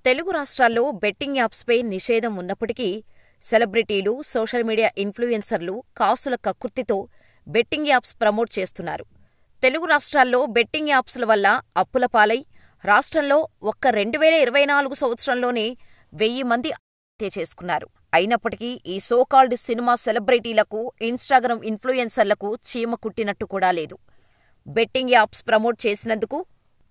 తెలుగు రాష్ట్రాల్లో బెట్టింగ్ యాప్స్పై నిషేధం ఉన్నప్పటికీ సెలబ్రిటీలు, సోషల్ మీడియా ఇన్ఫ్లుయెన్సర్లు కాసుల కక్కుర్తితో బెట్టింగ్ యాప్స్ ప్రమోట్ చేస్తున్నారు. తెలుగు రాష్ట్రాల్లో బెట్టింగ్ యాప్స్ల వల్ల అప్పుల పాలై రాష్ట్రంలో ఒక్క 2024 సంవత్సరంలోనే 1000 మంది ఆత్మహత్య చేసుకున్నారు. అయినప్పటికీ ఈ సోకాల్డ్ సినిమా సెలబ్రిటీలకు, ఇన్స్టాగ్రామ్ ఇన్ఫ్లుయెన్సర్లకు చీమ కుట్టినట్టు కూడా లేదు. బెట్టింగ్ యాప్స్ ప్రమోట్ చేసినందుకు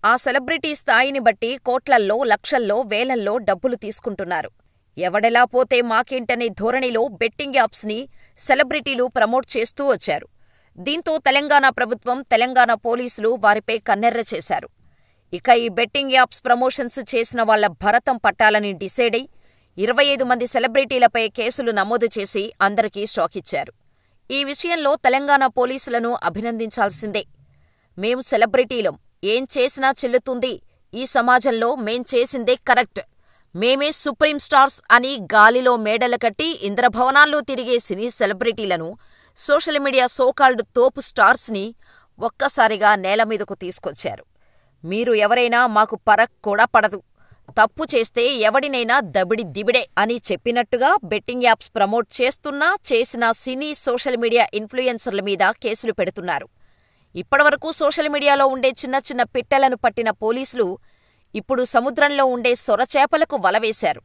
ఆ సెలబ్రిటీ స్థాయిని బట్టి కోట్లల్లో, లక్షల్లో, వేలల్లో డబ్బులు తీసుకుంటున్నారు. ఎవడెలా పోతే మాకేంటనే ధోరణిలో బెట్టింగ్ యాప్స్ని సెలబ్రిటీలు ప్రమోట్ చేస్తూ వచ్చారు. దీంతో తెలంగాణ ప్రభుత్వం, తెలంగాణ పోలీసులు వారిపై కన్నెర్ర చేశారు. ఇక ఈ బెట్టింగ్ యాప్స్ ప్రమోషన్స్ చేసిన వాళ్ల భరతం పట్టాలని డిసైడై 25 మంది సెలబ్రిటీలపై కేసులు నమోదు చేసి అందరికీ షాకిచ్చారు. ఈ విషయంలో తెలంగాణ పోలీసులను అభినందించాల్సిందే. మేం సెలబ్రిటీలం, ఏం చేసినా చెల్లుతుంది, ఈ సమాజంలో మేం చేసిందే కరెక్ట్, మేమే సుప్రీం స్టార్స్ అని గాలిలో మేడలు కట్టి ఇంద్రభవనాల్లో తిరిగే సినీ సెలబ్రిటీలను, సోషల్ మీడియా సోకాల్డ్ తోపు స్టార్స్ని ఒక్కసారిగా నేలమీదకు తీసుకొచ్చారు. మీరు ఎవరైనా మాకు పరక్ కూడా పడదు, తప్పు చేస్తే ఎవడినైనా దబిడి దిబిడే అని చెప్పినట్టుగా బెట్టింగ్ యాప్స్ ప్రమోట్ చేస్తున్నా, చేసిన సినీ, సోషల్ మీడియా ఇన్ఫ్లుయెన్సర్ల మీద కేసులు పెడుతున్నారు. ఇప్పటివరకు సోషల్ మీడియాలో ఉండే చిన్న చిన్న పిట్టలను పట్టిన పోలీసులు ఇప్పుడు సముద్రంలో ఉండే సొరచేపలకు వలవేశారు.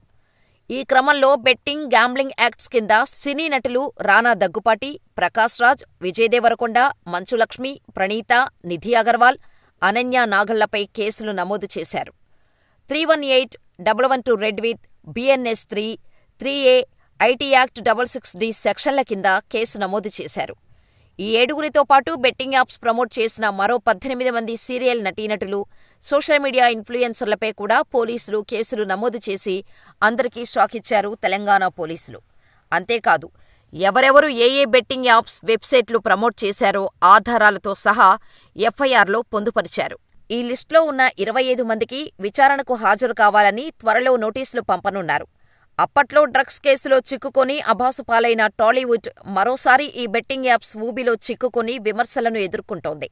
ఈ క్రమంలో బెట్టింగ్, గ్యాంబ్లింగ్ యాక్ట్స్ కింద సినీ నటులు రానా దగ్గుపాటి, ప్రకాష్ రాజ్, విజయ్ దేవరకొండ, మంచులక్ష్మి, ప్రణీత, నిధి అగర్వాల్, అనన్య నాగళ్లపై కేసులు నమోదు చేశారు. 318-112 red with BNS 3, 3A, IT act 66D సెక్షన్ల కింద కేసు నమోదు చేశారు. ఈ 7గురితో పాటు బెట్టింగ్ యాప్స్ ప్రమోట్ చేసిన మరో 18 మంది సీరియల్ నటీనటులు, సోషల్ మీడియా ఇన్ఫ్లుయెన్సర్లపై కూడా పోలీసులు కేసులు నమోదు చేసి అందరికీ షాకిచ్చారు తెలంగాణ పోలీసులు. అంతేకాదు, ఎవరెవరు ఏ బెట్టింగ్ యాప్స్, వెబ్సైట్లు ప్రమోట్ చేశారో ఆధారాలతో సహా FIRలో పొందుపరిచారు. ఈ లిస్టులో ఉన్న 25 మందికి విచారణకు హాజరు కావాలని త్వరలో నోటీసులు పంపనున్నారు. అప్పట్లో డ్రగ్స్ కేసులో చిక్కుకొని అభాసుపాలైన టాలీవుడ్ మరోసారి ఈ బెట్టింగ్ యాప్స్ ఊబిలో చిక్కుకొని విమర్శలను ఎదుర్కొంటోంది.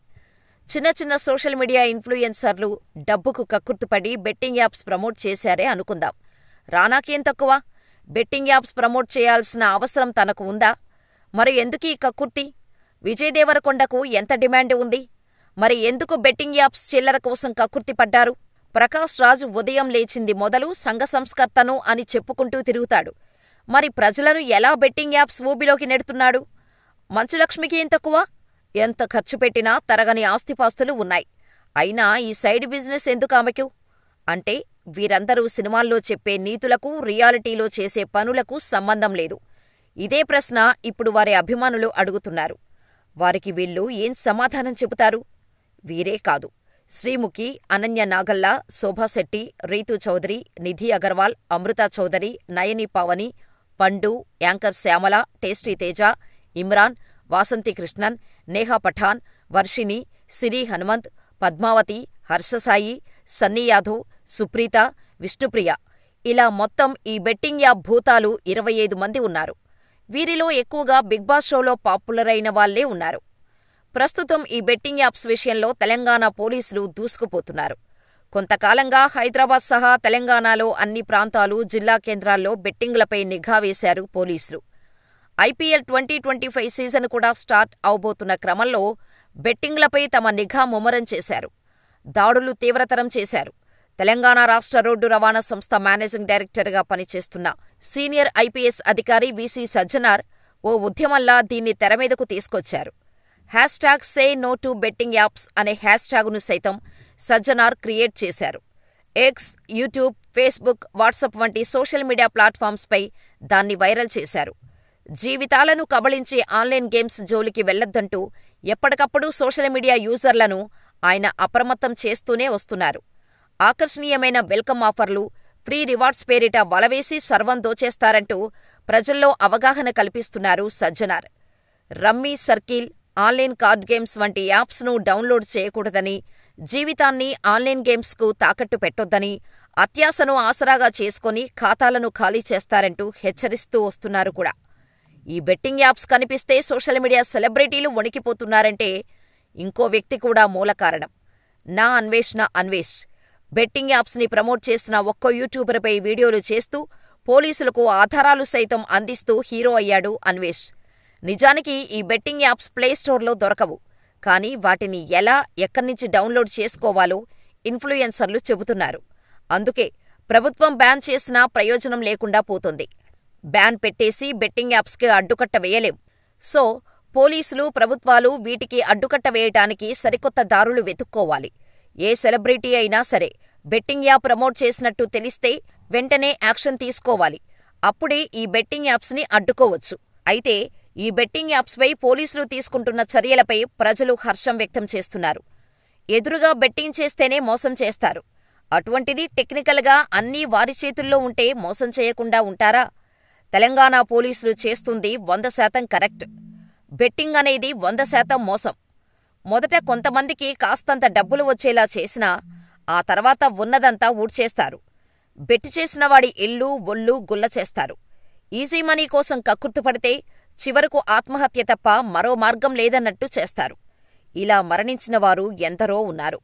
చిన్న చిన్న సోషల్ మీడియా ఇన్ఫ్లుయెన్సర్లు డబ్బుకు కక్కుర్తిపడి బెట్టింగ్ యాప్స్ ప్రమోట్ చేశారే అనుకుందాం. రానాకేం తక్కువ? బెట్టింగ్ యాప్స్ ప్రమోట్ చేయాల్సిన అవసరం తనకు ఉందా? మరి ఎందుకీ కక్కుర్తి? విజయ్ దేవరకొండకు ఎంత డిమాండ్ ఉంది? మరి ఎందుకు బెట్టింగ్ యాప్స్ చిల్లర కోసం కక్కుర్తి పడ్డారు? ప్రకాష్ రాజ్ ఉదయం లేచింది మొదలు సంఘ సంస్కర్తను అని చెప్పుకుంటూ తిరుగుతాడు. మరి ప్రజలను ఎలా బెట్టింగ్ యాప్స్ ఊబిలోకి నెడుతున్నాడు? మంచులక్ష్మికి ఏం తక్కువ? ఎంత ఖర్చు పెట్టినా తరగని ఆస్తిపాస్తులు ఉన్నాయి. అయినా ఈ సైడ్ బిజినెస్ ఎందుకు ఆమెకు? అంటే వీరందరూ సినిమాల్లో చెప్పే నీతులకు, రియాలిటీలో చేసే పనులకు సంబంధం లేదు. ఇదే ప్రశ్న ఇప్పుడు వారి అభిమానులు అడుగుతున్నారు. వారికి వీళ్ళు ఏం సమాధానం చెబుతారు? వీరే కాదు, శ్రీముఖి, అనన్య నాగళ్ల, శోభాశెట్టి, రీతూ చౌదరి, నిధి అగర్వాల్, అమృత చౌదరి, నయని పావని, పండు, యాంకర్ శ్యామల, టేస్టీ తేజ, ఇమ్రాన్, వాసంతి కృష్ణన్, నేహా పఠాన్, వర్షిణి, సిరి హనుమంత్, పద్మావతి, హర్షసాయి, సన్నీ యాదవ్, సుప్రీత, విష్ణుప్రియ, ఇలా మొత్తం ఈ బెట్టింగ్ యాప్ భూతాలు 25 మంది ఉన్నారు. వీరిలో ఎక్కువగా బిగ్ బాస్ షోలో పాపులర్ అయిన వాళ్లే ఉన్నారు. ప్రస్తుతం ఈ బెట్టింగ్ యాప్స్ విషయంలో తెలంగాణ పోలీసులు దూసుకుపోతున్నారు. కొంతకాలంగా హైదరాబాద్ సహా తెలంగాణలో అన్ని ప్రాంతాలు, జిల్లా కేంద్రాల్లో బెట్టింగ్లపై నిఘా వేశారు పోలీసులు. IPL 2025 సీజన్ కూడా స్టార్ట్ అవబోతున్న క్రమంలో బెట్టింగ్లపై తమ నిఘా ముమ్మరం చేశారు. దాడులు తీవ్రతరం చేశారు. తెలంగాణ రాష్ట్ర రోడ్డు రవాణా సంస్థ మేనేజింగ్ డైరెక్టర్గా పనిచేస్తున్న సీనియర్ IPS అధికారి VC సజ్జనార్ ఓ ఉద్యమంలా దీన్ని తెరమీదకు తీసుకొచ్చారు. #Say No to Betting Apps అనే హ్యాష్ట్యాగును సైతం సజ్జనార్ క్రియేట్ చేశారు. ఎక్స్, యూట్యూబ్, ఫేస్బుక్, వాట్సాప్ వంటి సోషల్ మీడియా ప్లాట్ఫామ్స్పై దాన్ని వైరల్ చేశారు. జీవితాలను కబళించే ఆన్లైన్ గేమ్స్ జోలికి వెళ్లొద్దంటూ ఎప్పటికప్పుడు సోషల్ మీడియా యూజర్లను ఆయన అప్రమత్తం చేస్తూనే వస్తున్నారు. ఆకర్షణీయమైన వెల్కమ్ ఆఫర్లు, ఫ్రీ రివార్డ్స్ పేరిట వలవేసి సర్వం దోచేస్తారంటూ ప్రజల్లో అవగాహన కల్పిస్తున్నారు Sajjanar. Rummy, circle, online card games వంటి యాప్స్ను డౌన్లోడ్ చేయకూడదని, జీవితాన్ని ఆన్లైన్ గేమ్స్కు తాకట్టు పెట్టొద్దని, అత్యాశను ఆసరాగా చేసుకుని ఖాతాలను ఖాళీ చేస్తారంటూ హెచ్చరిస్తూ వస్తున్నారు కూడా. ఈ బెట్టింగ్ యాప్స్ కనిపిస్తే సోషల్ మీడియా సెలబ్రిటీలు వణికిపోతున్నారంటే ఇంకో వ్యక్తి కూడా మూల కారణం. నా అన్వేష్. బెట్టింగ్ యాప్స్ని ప్రమోట్ చేసిన ఒక్కో యూట్యూబర్పై వీడియోలు చేస్తూ పోలీసులకు ఆధారాలు సైతం అందిస్తూ హీరో అయ్యాడు అన్వేష్. నిజానికి ఈ బెట్టింగ్ యాప్స్ ప్లేస్టోర్లో దొరకవు. కానీ వాటిని ఎలా, ఎక్కడ్నించి డౌన్లోడ్ చేసుకోవాలో ఇన్ఫ్లుయెన్సర్లు చెబుతున్నారు. అందుకే ప్రభుత్వం బ్యాన్ చేసినా ప్రయోజనం లేకుండా పోతుంది. బ్యాన్ పెట్టేసి బెట్టింగ్ యాప్స్కి అడ్డుకట్ట వేయలేం. సో పోలీసులు, ప్రభుత్వాలు వీటికి అడ్డుకట్ట వేయటానికి సరికొత్త దారులు వెతుక్కోవాలి. ఏ సెలబ్రిటీ అయినా సరే బెట్టింగ్ యాప్ ప్రమోట్ చేసినట్టు తెలిస్తే వెంటనే యాక్షన్ తీసుకోవాలి. అప్పుడే ఈ బెట్టింగ్ యాప్స్ని అడ్డుకోవచ్చు. అయితే ఈ బెట్టింగ్ యాప్స్పై పోలీసులు తీసుకుంటున్న చర్యలపై ప్రజలు హర్షం వ్యక్తం చేస్తున్నారు. ఎదురుగా బెట్టింగ్ చేస్తేనే మోసం చేస్తారు. అటువంటిది టెక్నికల్గా అన్నీ వారి చేతుల్లో ఉంటే మోసం చేయకుండా ఉంటారా? తెలంగాణ పోలీసులు చేస్తుంది 100% కరెక్ట్. బెట్టింగ్ అనేది 100% మోసం. మొదట కొంతమందికి కాస్తంత డబ్బులు వచ్చేలా చేసినా ఆ తర్వాత ఉన్నదంతా ఊడ్చేస్తారు. బెట్టి చేసిన వాడి ఇల్లు, ఒళ్ళు గుల్ల చేస్తారు. ఈజీ మనీ కోసం కక్కుర్తిపడితే చివరకు ఆత్మహత్య తప్ప మరో మార్గం లేదన్నట్టు చేస్తారు. ఇలా మరణించిన వారు ఎందరో ఉన్నారు.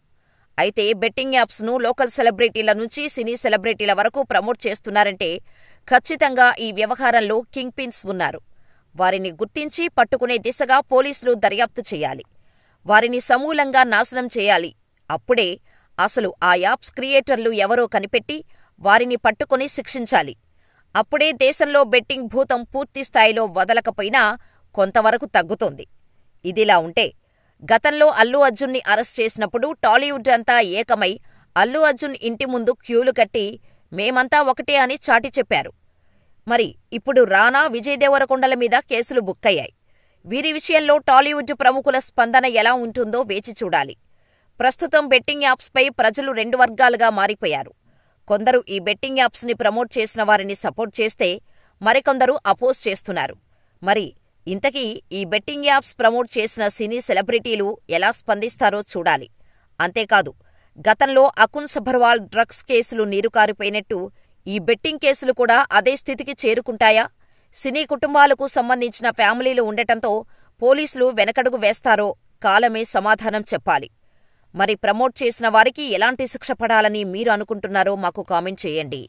అయితే బెట్టింగ్ యాప్స్ను లోకల్ సెలబ్రిటీల నుంచి సినీ సెలబ్రిటీల వరకు ప్రమోట్ చేస్తున్నారంటే ఖచ్చితంగా ఈ వ్యవహారంలో కింగ్ పిన్స్ ఉన్నారు. వారిని గుర్తించి పట్టుకునే దిశగా పోలీసులు దర్యాప్తు చేయాలి. వారిని సమూలంగా నాశనం చేయాలి. అప్పుడే అసలు ఆ యాప్స్ క్రియేటర్లు ఎవరో కనిపెట్టి వారిని పట్టుకుని శిక్షించాలి. అప్పుడే దేశంలో బెట్టింగ్ భూతం పూర్తిస్థాయిలో వదలకపోయినా కొంతవరకు తగ్గుతోంది. ఇదిలా ఉంటే గతంలో అల్లు అర్జున్ని అరెస్ట్ చేసినప్పుడు టాలీవుడ్ అంతా ఏకమై అల్లు అర్జున్ ఇంటి ముందు క్యూలు కట్టి మేమంతా ఒకటే అని చాటి చెప్పారు. మరి ఇప్పుడు రానా, విజయ్ దేవరకొండల మీద కేసులు బుక్కయ్యాయి. వీరి విషయంలో టాలీవుడ్ ప్రముఖుల స్పందన ఎలా ఉంటుందో వేచి చూడాలి. ప్రస్తుతం బెట్టింగ్ యాప్స్పై ప్రజలు 2 వర్గాలుగా మారిపోయారు. కొందరు ఈ బెట్టింగ్ యాప్స్ని ప్రమోట్ చేసిన వారిని సపోర్ట్ చేస్తే మరికొందరు అపోజ్ చేస్తున్నారు. మరి ఇంతకీ ఈ బెట్టింగ్ యాప్స్ ప్రమోట్ చేసిన సినీ సెలబ్రిటీలు ఎలా స్పందిస్తారో చూడాలి. అంతేకాదు గతంలో అకున్ సభర్వాల్ డ్రగ్స్ కేసులు నీరుకారిపోయినట్టు ఈ బెట్టింగ్ కేసులు కూడా అదే స్థితికి చేరుకుంటాయా? సినీ కుటుంబాలకు సంబంధించిన ఫ్యామిలీలు ఉండటంతో పోలీసులు వెనకడుగు వేస్తారో కాలమే సమాధానం చెప్పాలి. మరి ప్రమోట్ చేసిన వారికి ఎలాంటి శిక్ష పడాలని మీరు అనుకుంటున్నారో మాకు కామెంట్ చేయండి.